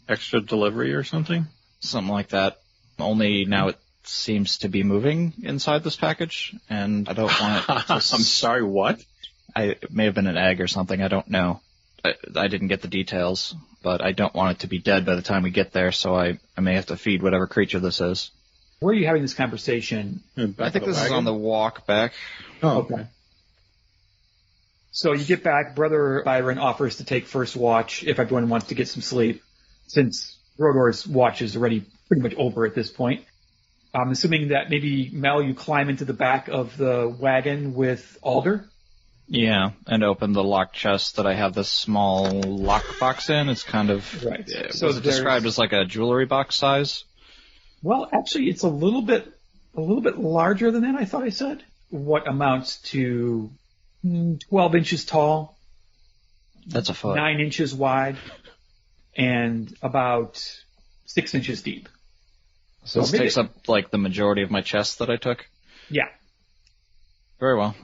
A: Extra delivery or something?
E: Something like that. Only now it seems to be moving inside this package, and I don't want it to...
A: I'm sorry, what?
E: It may have been an egg or something, I don't know. I didn't get the details, but I don't want it to be dead by the time we get there, so I may have to feed whatever creature this is.
B: Where are you having this conversation?
E: I think this is on the walk back.
A: Oh, okay.
B: So you get back, Brother Byron offers to take first watch if everyone wants to get some sleep, since Rodor's watch is already pretty much over at this point. I'm assuming that maybe, Mel, you climb into the back of the wagon with Alder?
E: Yeah, and open the locked chest that I have this small lockbox in. It's kind of
B: right.
E: So was it described as like a jewelry box size?
B: Well, actually, it's a little bit larger than that, I thought I said. What amounts to 12 inches tall.
E: That's a foot.
B: 9 inches wide, and about 6 inches deep.
E: So this takes up like the majority of my chest that I took?
B: Yeah.
E: Very well.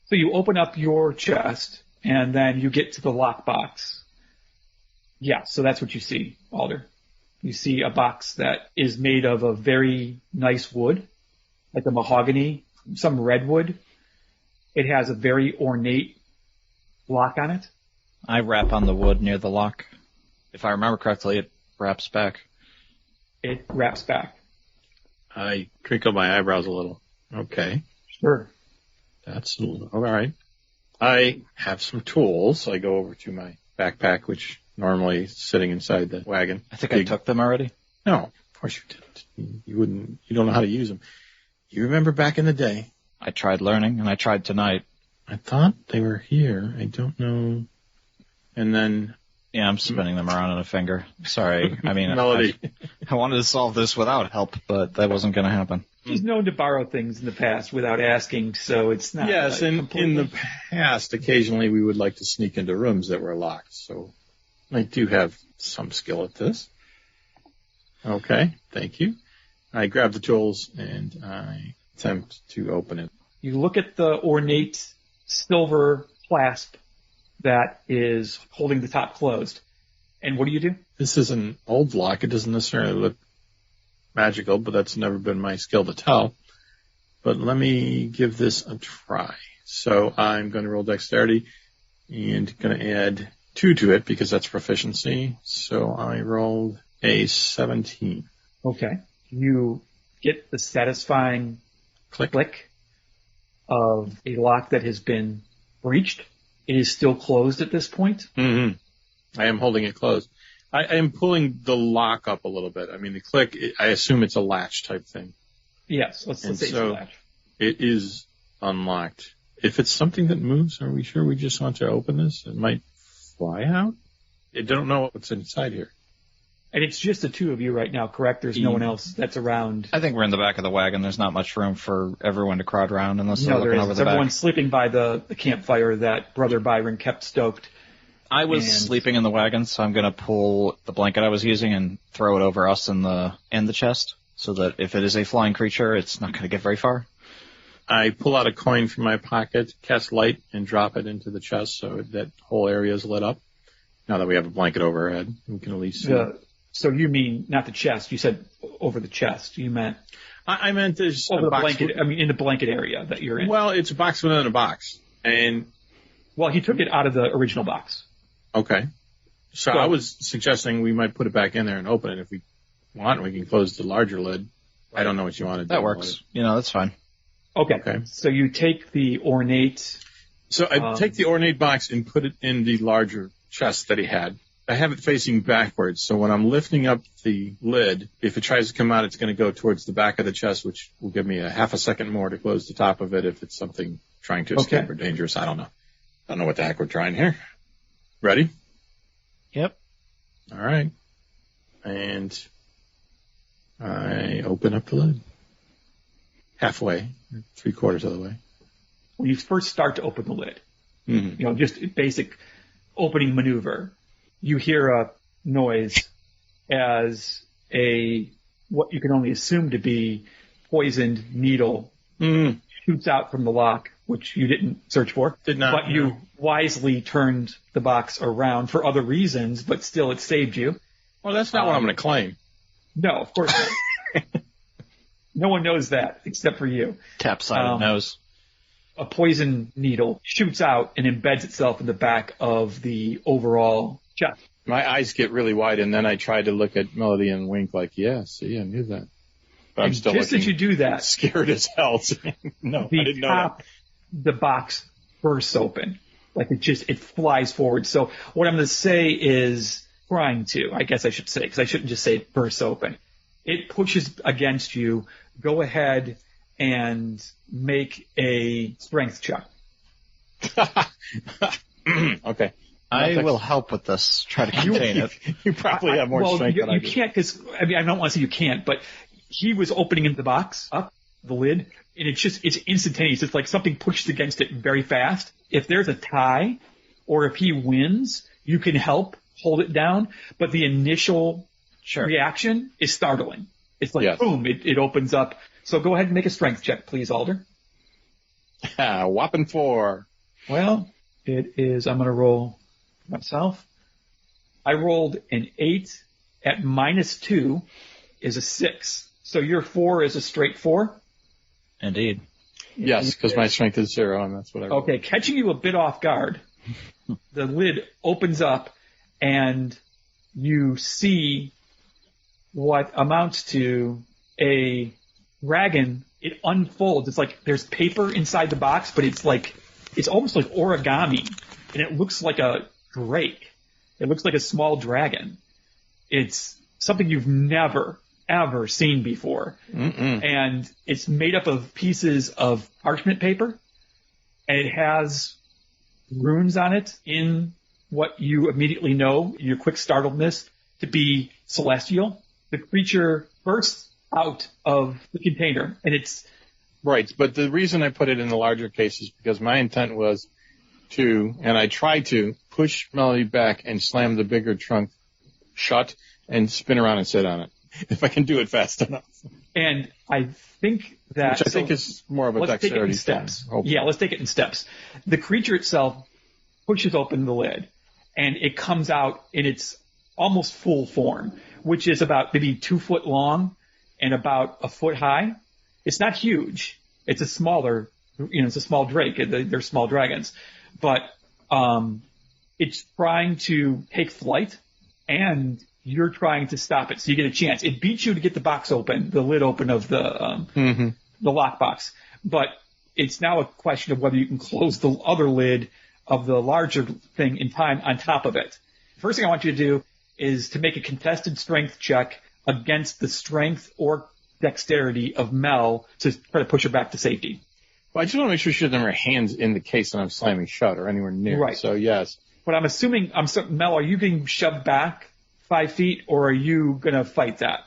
B: So you open up your chest, and then you get to the lockbox. Yeah, so that's what you see, Alder. You see a box that is made of a very nice wood, like a mahogany, some redwood. It has a very ornate lock on it.
E: I rap on the wood near the lock. If I remember correctly, it wraps back.
B: It wraps back.
A: I crinkle my eyebrows a little. Okay.
B: Sure.
A: That's all right. I have some tools. I go over to my backpack, which normally is sitting inside the wagon.
E: I think I took them already.
A: No, of course you didn't. You don't know how to use them. You remember back in the day?
E: I tried learning, and I tried tonight.
A: I thought they were here. I don't know. And then...
E: Yeah, I'm spinning them around on a finger. Sorry. I mean,
A: Melody.
E: I wanted to solve this without help, but that wasn't going to happen.
B: He's known to borrow things in the past without asking, so it's not...
A: Yes, in the past, occasionally we would like to sneak into rooms that were locked, so I do have some skill at this. Okay, thank you. I grab the tools and I attempt to open it.
B: You look at the ornate silver clasp that is holding the top closed. And what do?
A: This is an old lock. It doesn't necessarily look magical, but that's never been my skill to tell. But let me give this a try. So I'm going to roll dexterity and going to add 2 to it because that's proficiency. So I rolled a 17.
B: Okay. You get the satisfying click of a lock that has been breached. It is still closed at this point.
A: Mm-hmm. I am holding it closed. I am pulling the lock up a little bit. I mean, the click, I assume it's a latch type thing.
B: Yes, let's say it's a latch.
A: It is unlocked. If it's something that moves, are we sure we just want to open this? It might fly out. I don't know what's inside here.
B: And it's just the two of you right now, correct? There's no one else that's around.
E: I think we're in the back of the wagon. There's not much room for everyone to crowd around unless they're looking over the back.
B: Everyone's sleeping by the campfire that Brother Byron kept stoked.
E: I was sleeping in the wagon, so I'm going to pull the blanket I was using and throw it over us in the chest so that if it is a flying creature, it's not going to get very far.
A: I pull out a coin from my pocket, cast light, and drop it into the chest so that whole area is lit up. Now that we have a blanket over our head, we can at least see.
B: So you mean not the chest? You said over the chest. You meant...
A: I meant there's
B: over the blanket. I mean, in the blanket area that you're in.
A: Well, it's a box within a box.
B: Well, he took it out of the original box.
A: Okay. So I was suggesting we might put it back in there and open it. If we want, we can close the larger lid. I don't know what you want to do.
E: That works. That's fine.
B: Okay. So you take the ornate...
A: So I take the ornate box and put it in the larger chest that he had. I have it facing backwards, so when I'm lifting up the lid, if it tries to come out, it's going to go towards the back of the chest, which will give me a half a second more to close the top of it if it's something trying to escape or dangerous. I don't know. I don't know what the heck we're trying here. Ready?
E: Yep.
A: All right. And I open up the lid. Halfway, 3/4 of the way.
B: When you first start to open the lid, just basic opening maneuver, you hear a noise as what you can only assume to be poisoned needle shoots out from the lock, which you didn't search for.
A: Did not.
B: But you wisely turned the box around for other reasons, but still it saved you.
A: Well, that's not what I'm going to claim.
B: No, of course not. No one knows that except for you.
E: Tap side of the nose.
B: A poison needle shoots out and embeds itself in the back of the overall chest.
A: My eyes get really wide, and then I try to look at Melody and wink like, yeah, see, I knew that. But I'm
B: And
A: still
B: just as you do that,
A: scared as hell. No, I
B: the
A: didn't know that.
B: top, the box bursts open. Like it flies forward. So what I'm going to say is trying to, I guess I should say, because I shouldn't just say it bursts open. It pushes against you. Go ahead and make a strength check.
A: Okay.
E: I will help with this. Try to contain it.
A: You probably have more strength than I do.
B: You can't, because, I mean, I don't want to say you can't, but he was opening the box up, the lid, and it's instantaneous. It's like something pushed against it very fast. If there's a tie, or if he wins, you can help hold it down, but the initial reaction is startling. It's like, boom, it opens up. So go ahead and make a strength check, please, Alder.
A: Whopping 4.
B: Well, it is, I'm going to roll myself. I rolled an 8 at -2 is a 6. So your 4 is a straight 4?
E: Indeed.
A: Yes, because my strength is 0, and that's what I rolled.
B: Okay, catching you a bit off guard, the lid opens up, and you see what amounts to a dragon. It unfolds. It's like there's paper inside the box, but it's almost like origami, and it looks like a drake. It looks like a small dragon. It's something you've never, ever seen before. And it's made up of pieces of parchment paper, and it has runes on it in what you immediately know, your quick startledness, to be celestial. The creature bursts out of the container, and it's...
A: Right, but the reason I put it in the larger case is because my intent was to, and I tried to, push Melody back and slam the bigger trunk shut and spin around and sit on it, if I can do it fast enough.
B: And I think that...
A: Which I think is more of a dexterity
B: thing. Let's take it in steps. Yeah, let's take it in steps. The creature itself pushes open the lid, and it comes out in its almost full form, which is about maybe 2 foot long and about 1 foot high. It's not huge. It's a smaller, it's a small drake. They're small dragons. But it's trying to take flight, and you're trying to stop it. So you get a chance. It beats you to get the box open, the lid open of the lockbox. But it's now a question of whether you can close the other lid of the larger thing in time on top of it. First thing I want you to do is to make a contested strength check against the strength or dexterity of Mel to try to push her back to safety.
A: Well, I just want to make sure she doesn't have her hands in the case that I'm slamming shut or anywhere near.
B: Right.
A: So, yes.
B: But I'm assuming, Mel, are you being shoved back 5 feet, or are you going to fight that?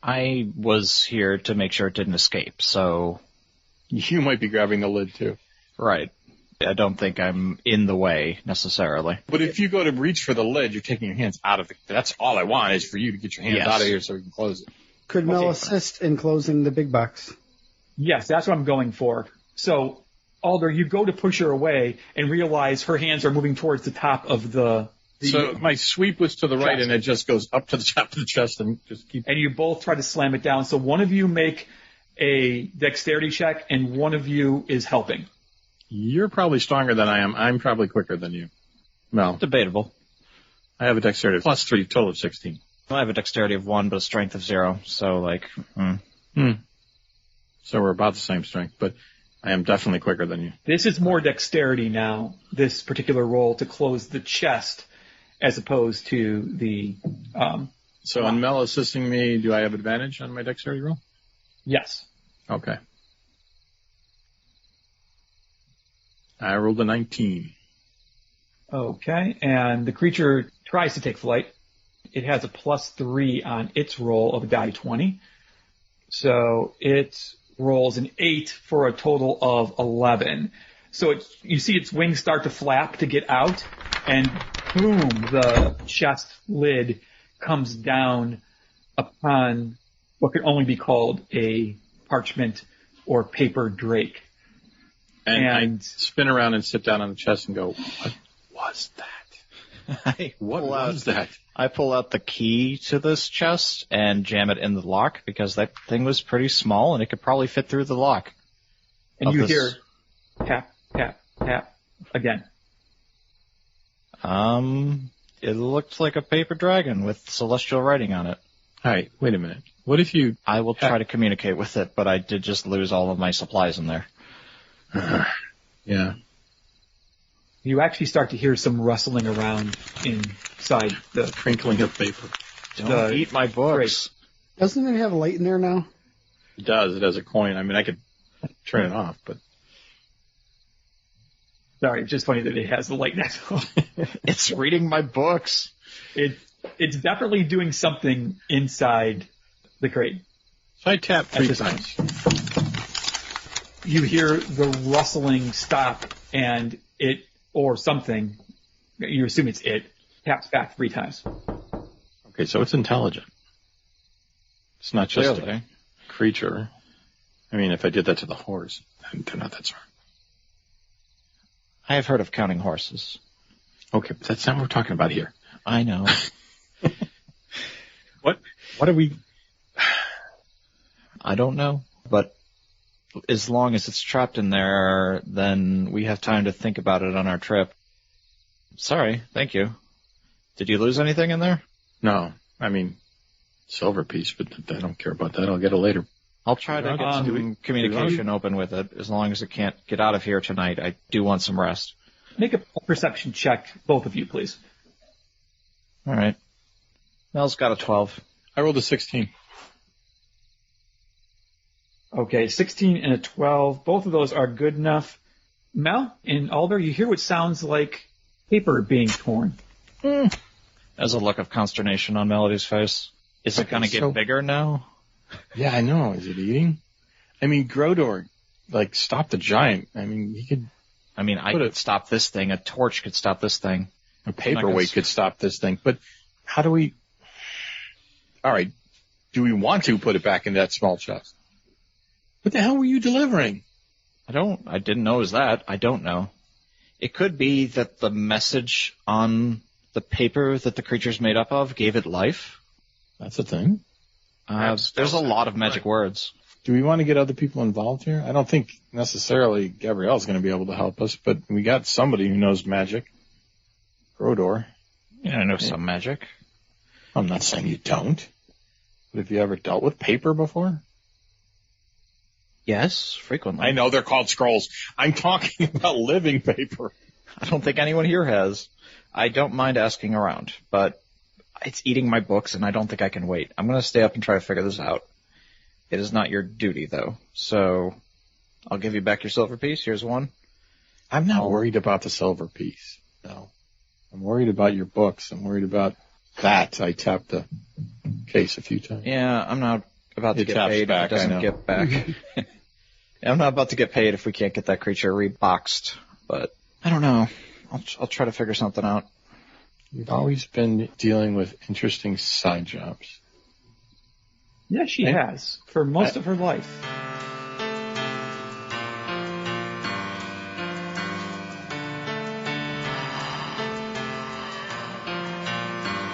E: I was here to make sure it didn't escape, so...
A: You might be grabbing the lid, too.
E: Right. I don't think I'm in the way, necessarily.
A: But if you go to reach for the lid, you're taking your hands out of it. That's all I want, is for you to get your hands out of here so we can close it.
D: Could Mel assist in closing the big box?
B: Yes, that's what I'm going for. So, Alder, you go to push her away and realize her hands are moving towards the top of the
A: so my sweep was to the right, and it just goes up to the top of the chest and just keep...
B: And you both try to slam it down. So one of you make a dexterity check, and one of you is helping.
A: You're probably stronger than I am. I'm probably quicker than you. Mel.
E: Debatable.
A: I have a dexterity of +3, total of 16.
E: I have a dexterity of 1, but a strength of 0, so,
A: So we're about the same strength, but I am definitely quicker than you.
B: This is more dexterity now, this particular roll, to close the chest, as opposed to the...
A: So in Mel assisting me, do I have advantage on my dexterity roll?
B: Yes.
A: Okay. I rolled a 19.
B: Okay, and the creature tries to take flight. It has a +3 on its roll of a die 20. So it rolls an 8 for a total of 11. So you see its wings start to flap to get out, and boom, the chest lid comes down upon what could only be called a parchment or paper drake.
A: And I spin around and sit down on the chest and go, what was that? What was that?
E: I pull out the key to this chest and jam it in the lock because that thing was pretty small and it could probably fit through the lock.
B: And you hear tap, tap, tap again.
E: It looked like a paper dragon with celestial writing on it.
A: All right, wait a minute. What if you...
E: I will try to communicate with it, but I did just lose all of my supplies in there.
A: Yeah.
B: You actually start to hear some rustling around inside the
A: Crinkling of paper.
E: Don't eat my books.
D: Doesn't it have a light in there now?
A: It does. It has a coin. I mean, I could turn it off, but...
B: Sorry, it's just funny that it has the light next to it.
E: It's reading my books.
B: It's definitely doing something inside the crate.
A: So I tap 3 times.
B: You hear the rustling stop, and it, or something, you assume it's it, taps back 3 times.
A: Okay, so it's intelligent. It's not just
E: Clearly.
A: a creature. I mean, if I did that to the horse, they're not that smart.
E: I have heard of counting horses.
A: Okay, but that's not what we're talking about here.
E: I know.
A: What are we...
E: I don't know, but as long as it's trapped in there, then we have time to think about it on our trip. Sorry, thank you. Did you lose anything in there?
A: No, I mean, silver piece, but I don't care about that. I'll get it later.
E: I'll try to get some communication open with it. As long as it can't get out of here tonight, I do want some rest.
B: Make a perception check, both of you, please.
E: All right. Mel's got a 12.
A: I rolled a 16.
B: Okay, 16 and a 12. Both of those are good enough. Mel and Alder, you hear what sounds like paper being torn.
E: There's a look of consternation on Melody's face. Is it going to get bigger now?
A: Yeah, I know. Is it eating? I mean, Grodor, stopped the giant. I mean, he could...
E: I mean, I could stop this thing. A torch could stop this thing.
A: A paperweight could stop this thing. But how do we... All right. Do we want to put it back in that small chest? What the hell were you delivering?
E: I didn't know it was that. I don't know. It could be that the message on the paper that the creature's made up of gave it life.
A: That's a thing.
E: There's a lot of magic words.
A: Do we want to get other people involved here? I don't think necessarily Gabrielle's going to be able to help us, but we got somebody who knows magic. Grodor.
E: Yeah, I know some magic.
A: I'm not saying you don't. But have you ever dealt with paper before?
E: Yes, frequently.
A: I know they're called scrolls. I'm talking about living paper.
E: I don't think anyone here has. I don't mind asking around, but it's eating my books, and I don't think I can wait. I'm going to stay up and try to figure this out. It is not your duty, though, so I'll give you back your silver piece. Here's one.
A: I'm not worried about the silver piece, no. I'm worried about your books. I'm worried about that. I tapped the case a few times.
E: Yeah, I'm not about to get paid if it doesn't get back. I'm not about to get paid if we can't get that creature reboxed, but I don't know. I'll try to figure something out.
A: You've always been dealing with interesting side jobs.
B: Yeah, she has, for most of her life.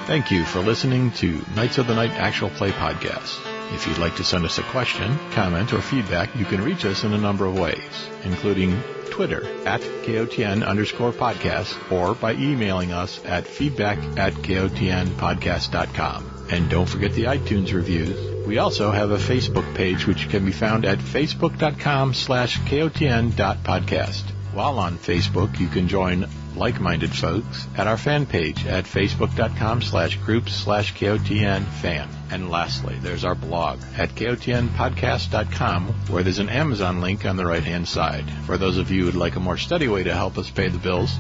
A: Thank you for listening to Knights of the Night Actual Play Podcast. If you'd like to send us a question, comment, or feedback, you can reach us in a number of ways, including Twitter @KOTN_podcast or by emailing us at feedback@KOTNpodcast.com. And don't forget the iTunes reviews. We also have a Facebook page which can be found at facebook.com/KOTN.podcast. While on Facebook, you can join like-minded folks at our fan page at facebook.com/groups/KOTNfan. And lastly, there's our blog at KOTNpodcast.com, where there's an Amazon link on the right-hand side. For those of you who'd like a more steady way to help us pay the bills,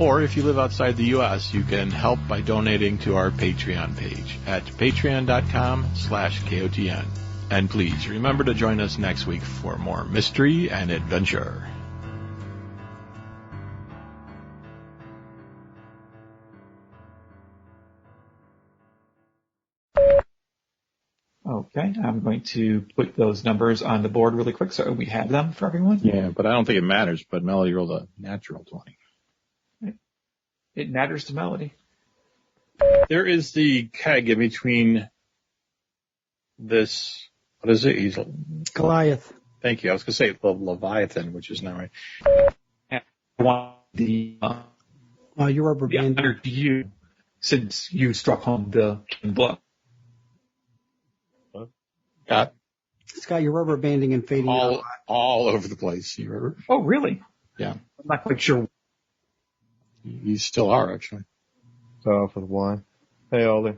A: or if you live outside the U.S., you can help by donating to our Patreon page at patreon.com/KOTN. And please remember to join us next week for more mystery and adventure.
B: Okay, I'm going to put those numbers on the board really quick so we have them for everyone.
A: Yeah, but I don't think it matters, but Melody rolled a natural 20.
B: It matters to Melody.
A: There is the keg in between this. What is it?
D: Goliath.
A: Thank you. I was going to say the Leviathan, which is not right.
B: I want the
D: Your rubber
B: the
D: band.
B: honor to you, since you struck home the blow.
A: Got
D: Scott, your rubber banding and fading out.
A: all over the place. You remember?
B: Oh, really?
A: Yeah.
B: I'm not quite sure.
A: You still are, actually.
F: Start off with Y. Hey, Alder.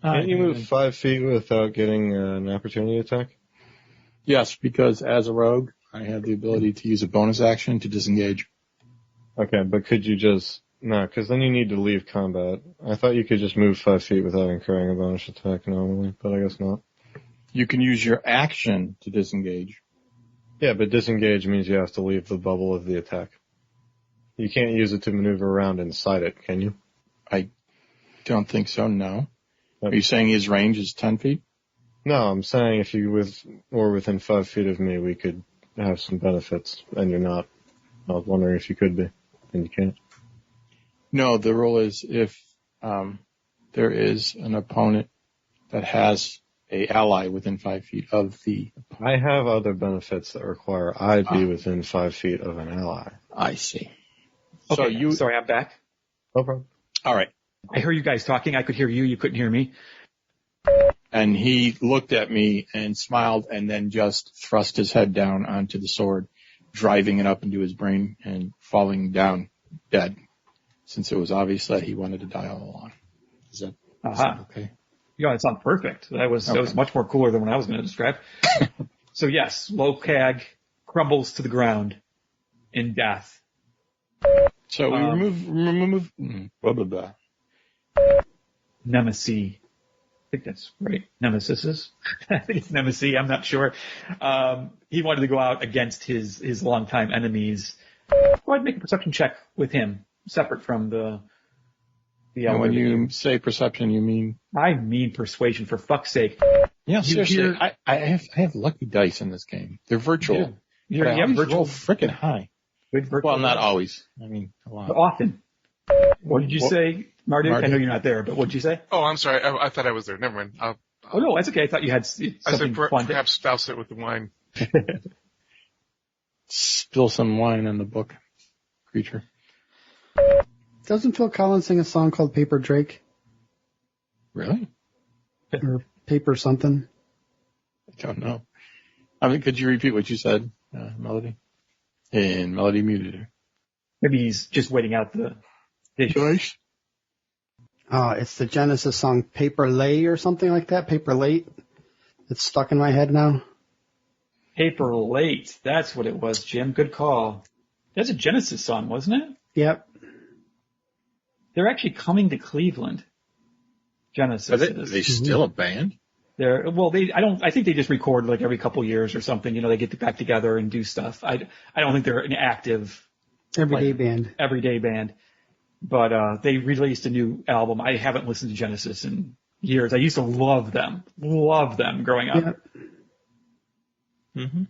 F: Can't you move 5 feet without getting an opportunity attack?
A: Yes, because as a rogue, I have the ability to use a bonus action to disengage.
F: Okay, but could you just... No, because then you need to leave combat. I thought you could just move 5 feet without incurring a bonus attack normally, but I guess not.
A: You can use your action to disengage.
F: Yeah, but disengage means you have to leave the bubble of the attack. You can't use it to maneuver around inside it, can you?
A: I don't think so, no. Are you saying his range is 10 feet?
F: No, I'm saying if you were within 5 feet of me, we could have some benefits, and you're not. I was wondering if you could be, and you can't.
A: No, the rule is if there is an opponent that has a ally within 5 feet of the opponent.
F: I have other benefits that require I be within 5 feet of an ally.
A: I see.
B: Okay, sorry, I'm back.
F: No problem.
A: All right.
B: I heard you guys talking. I could hear you. You couldn't hear me.
A: And he looked at me and smiled and then just thrust his head down onto the sword, driving it up into his brain and falling down dead, since it was obvious that he wanted to die all along. Is that okay?
B: Yeah, it sounds perfect. That was much more cooler than what I was going to describe. So yes, Lokag crumbles to the ground in death.
A: So we remove blah, blah, blah.
B: Nemesis. I think that's right. Nemesis. I think it's Nemesis. I'm not sure. He wanted to go out against his longtime enemies. Go ahead and make a perception check with him, separate from the
A: And when you say perception, you mean?
B: I mean persuasion, for fuck's sake.
A: Yeah, seriously. I have lucky dice in this game. They're virtual.
B: You
A: have
B: virtual
A: roll freaking high.
B: Good virtual.
A: Well, not always. I mean, a lot.
B: Often. What did you say, Marty? I know you're not there, but what did you say?
C: Oh, I'm sorry. I thought I was there. Never mind.
B: Oh, no, that's okay. I thought you had something
C: I said
B: fun.
C: perhaps douse it with the wine.
A: Spill some wine on the book, creature.
D: Doesn't Phil Collins sing a song called Paper Drake?
A: Really?
D: Or Paper something?
A: I don't know. I mean, could you repeat what you said, Melody? And Melody muted her.
B: Maybe he's just waiting out the dish.
D: It's the Genesis song Paper Lay or something like that. Paper Late. It's stuck in my head now.
B: Paper Late. That's what it was, Jim. Good call. That's a Genesis song, wasn't it?
D: Yep.
B: They're actually coming to Cleveland. Genesis.
A: Are they still a band?
B: I think they just record like every couple years or something. You know, they get back together and do stuff. I don't think they're an active everyday band. But they released a new album. I haven't listened to Genesis in years. I used to love them growing up.
D: Yep.
B: Mm-hmm.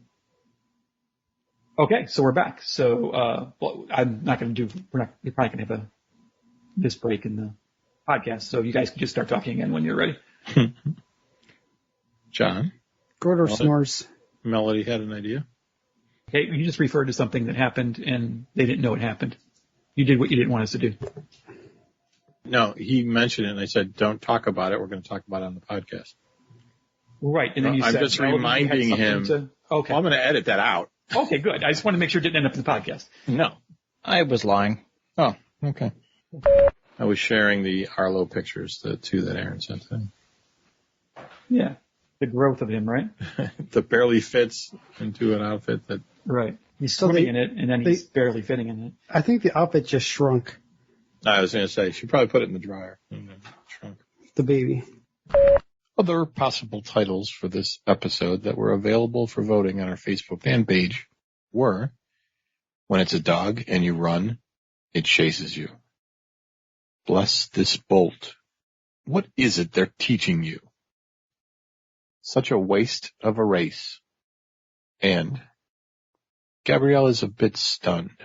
B: Okay, so we're back. So I'm not going to do. We're probably going to have this break in the podcast. So you guys can just start talking again when you're ready.
A: John?
D: Gordor snores.
A: Melody had an idea.
B: Okay, you just referred to something that happened and they didn't know it happened. You did what you didn't want us to do.
A: No, he mentioned it and I said, don't talk about it. We're going to talk about it on the podcast.
B: Right, and then you
A: I'm
B: said...
A: just reminding him.
B: Okay.
A: Well, I'm going to edit that out.
B: Okay, good. I just want to make sure it didn't end up in the podcast.
A: No.
E: I was lying.
A: Oh, okay. I was sharing the Arlo pictures, the two that Aaron sent to him.
B: Yeah. The growth of him, right?
A: That barely fits into an outfit that...
B: Right. He's swimming in it, and then he's barely fitting in it.
D: I think the outfit just shrunk.
A: I was going to say, she probably put it in the dryer. Shrunk.
D: The baby.
A: Other possible titles for this episode that were available for voting on our Facebook fan page were When It's a Dog and You Run, It Chases You. Bless This Bolt. What is it they're teaching you? Such a waste of a race. And Gabrielle is a bit stunned.